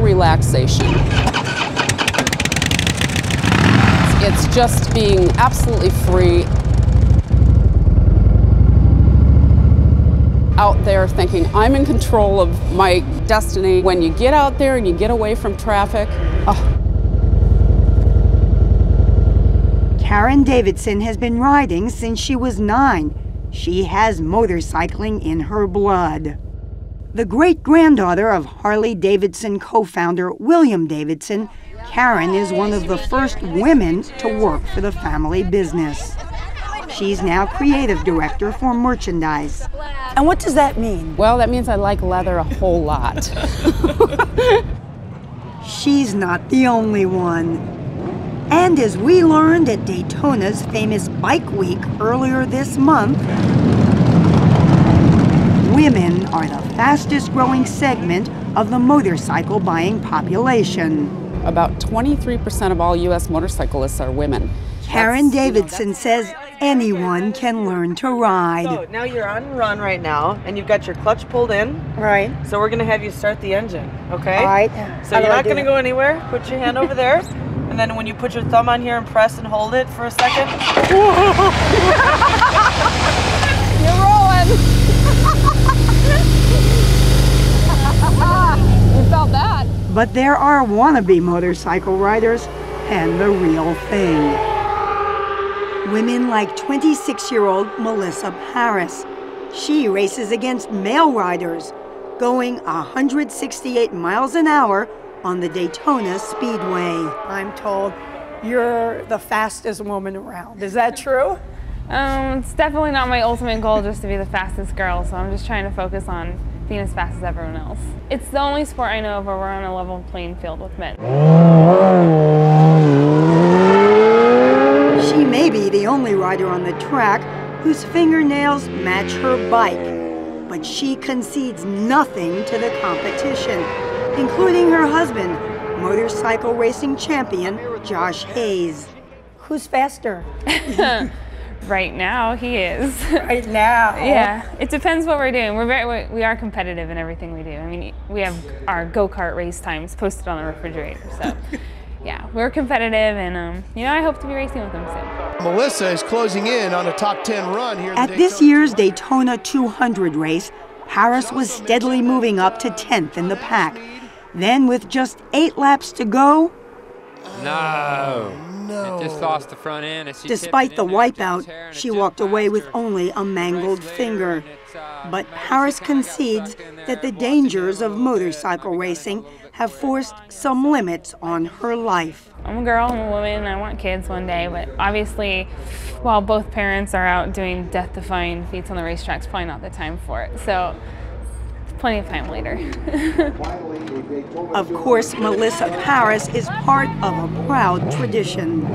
relaxation. It's just being absolutely free. Out there thinking, I'm in control of my destiny. When you get out there and you get away from traffic, Karen Davidson has been riding since she was 9. She has motorcycling in her blood. The great-granddaughter of Harley Davidson co-founder William Davidson, Karen is one of the first women to work for the family business. She's now creative director for merchandise. And what does that mean? Well, that means I like leather a whole lot. She's not the only one. And as we learned at Daytona's famous Bike Week earlier this month, women are the fastest growing segment of the motorcycle buying population. About 23% of all U.S. motorcyclists are women. Karen Davidson says anyone can learn to ride. So now you're on run right now, and you've got your clutch pulled in. Right. So we're gonna have you start the engine, okay? All right. So you're not gonna go anywhere. Put your hand over there, and then when you put your thumb on here and press and hold it for a second. You're rolling. You felt that. But there are wannabe motorcycle riders and the real thing. Women like 26-year-old Melissa Paris. She races against male riders, going 168 miles an hour on the Daytona Speedway. I'm told you're the fastest woman around. Is that true? It's definitely not my ultimate goal just to be the fastest girl, so I'm just trying to focus on being as fast as everyone else. It's the only sport I know of where we're on a level playing field with men. She may be the only rider on the track whose fingernails match her bike, but she concedes nothing to the competition, including her husband, motorcycle racing champion Josh Hayes. Who's faster? Right now, he is. Right now? Yeah, it depends what we're doing. We are competitive in everything we do. I mean, we have our go-kart race times posted on the refrigerator, so yeah, we're competitive, and you know, I hope to be racing with him soon. Melissa is closing in on a top 10 run here. At this year's Daytona 200 race, Paris was steadily moving up to 10th in the pack. Then, with just 8 laps to go, No. It just lost the front end. Despite the wipeout, she walked away with only a mangled finger. But Paris concedes that the dangers of motorcycle racing have forced some limits on her life. I'm a girl, I'm a woman, and I want kids one day, but obviously, while both parents are out doing death-defying feats on the racetrack, it's probably not the time for it. So, plenty of time later. Of course, Melissa Paris is part of a proud tradition.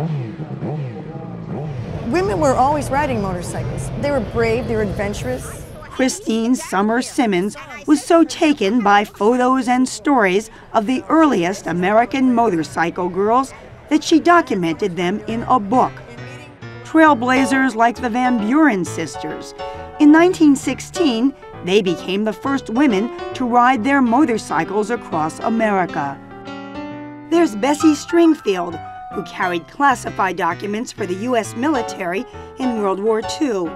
Women were always riding motorcycles. They were brave, they were adventurous. Christine Summer Simmons was so taken by photos and stories of the earliest American motorcycle girls that she documented them in a book. Trailblazers like the Van Buren sisters. In 1916, they became the first women to ride their motorcycles across America. There's Bessie Stringfield, who carried classified documents for the U.S. military in World War II,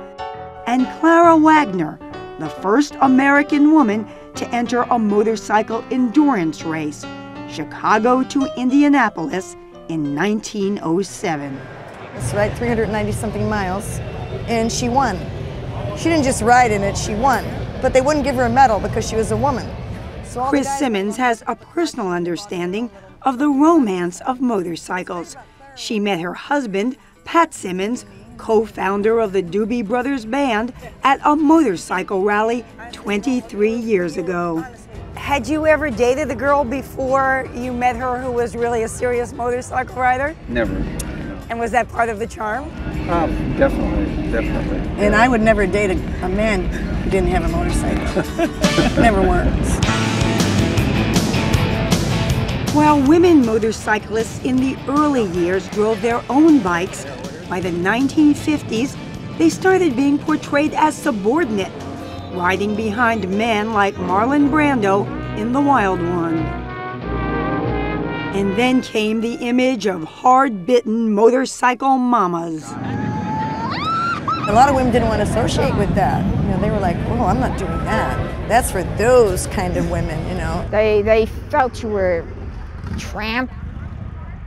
and Clara Wagner, the first American woman to enter a motorcycle endurance race, Chicago to Indianapolis in 1907. It's right 390-something miles, and she won. She didn't just ride in it, she won. But they wouldn't give her a medal because she was a woman. So Chris Simmons has a personal understanding of the romance of motorcycles. She met her husband, Pat Simmons, co-founder of the Doobie Brothers Band, at a motorcycle rally 23 years ago. Had you ever dated the girl before you met her who was really a serious motorcycle rider? Never. And was that part of the charm? Definitely. And I would never date a man who didn't have a motorcycle. Never once. While women motorcyclists in the early years drove their own bikes, by the 1950s, they started being portrayed as subordinate, riding behind men like Marlon Brando in The Wild One. And then came the image of hard-bitten motorcycle mamas. A lot of women didn't want to associate with that. You know, they were like, oh, I'm not doing that. That's for those kind of women, you know. They felt you were a tramp.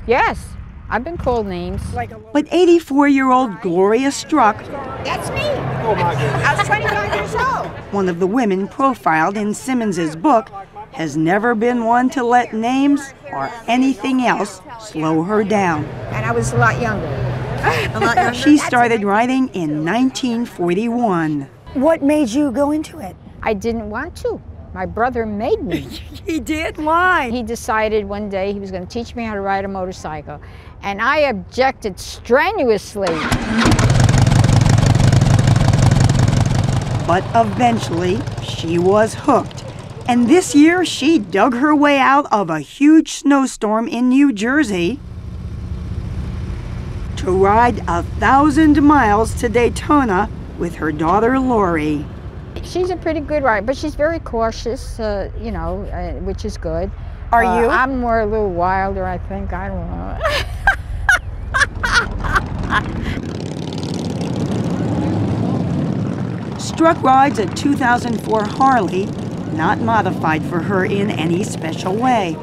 Yes, I've been called names. But 84-year-old Gloria Struct, That's me. Oh my goodness. I was 25 years old. one of the women profiled in Simmons's book, has never been one to let names or anything else slow her down. And I was a lot younger. A lot younger. She started writing in 1941. What made you go into it? I didn't want to. My brother made me. He did? Why? He decided one day he was going to teach me how to ride a motorcycle. And I objected strenuously. But eventually, she was hooked. And this year, she dug her way out of a huge snowstorm in New Jersey to ride 1,000 miles to Daytona with her daughter, Lori. She's a pretty good rider, but she's very cautious, you know, which is good. Are you? I'm more a little wilder, I think. I don't know. Struck rides a 2004 Harley, not modified for her in any special way.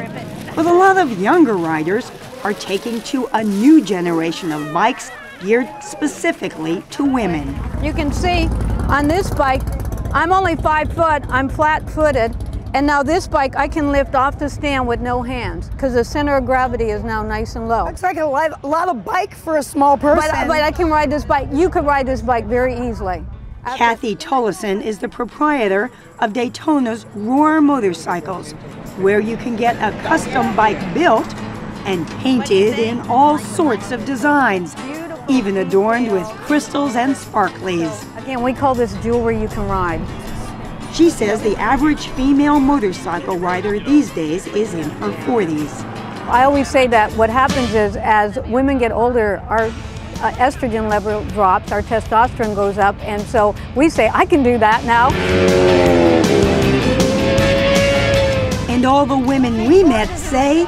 But a lot of younger riders are taking to a new generation of bikes geared specifically to women. You can see on this bike, I'm only 5 foot, I'm flat-footed, and now this bike I can lift off the stand with no hands because the center of gravity is now nice and low. Looks like a lot of bike for a small person. But I can ride this bike. You could ride this bike very easily. Cathy Tollison is the proprietor of Daytona's Roar Motorcycles, where you can get a custom bike built and painted in all sorts of designs, even adorned with crystals and sparklies. Again, we call this jewelry you can ride. She says the average female motorcycle rider these days is in her 40s. I always say that what happens is as women get older, our estrogen level drops, our testosterone goes up, and so we say, I can do that now. And all the women we met say,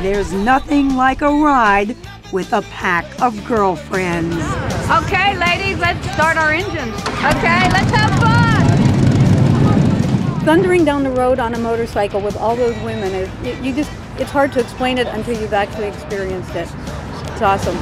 there's nothing like a ride with a pack of girlfriends. Okay, ladies, let's start our engines. Okay, let's have fun. Thundering down the road on a motorcycle with all those women, it's hard to explain it until you've actually experienced it. It's awesome.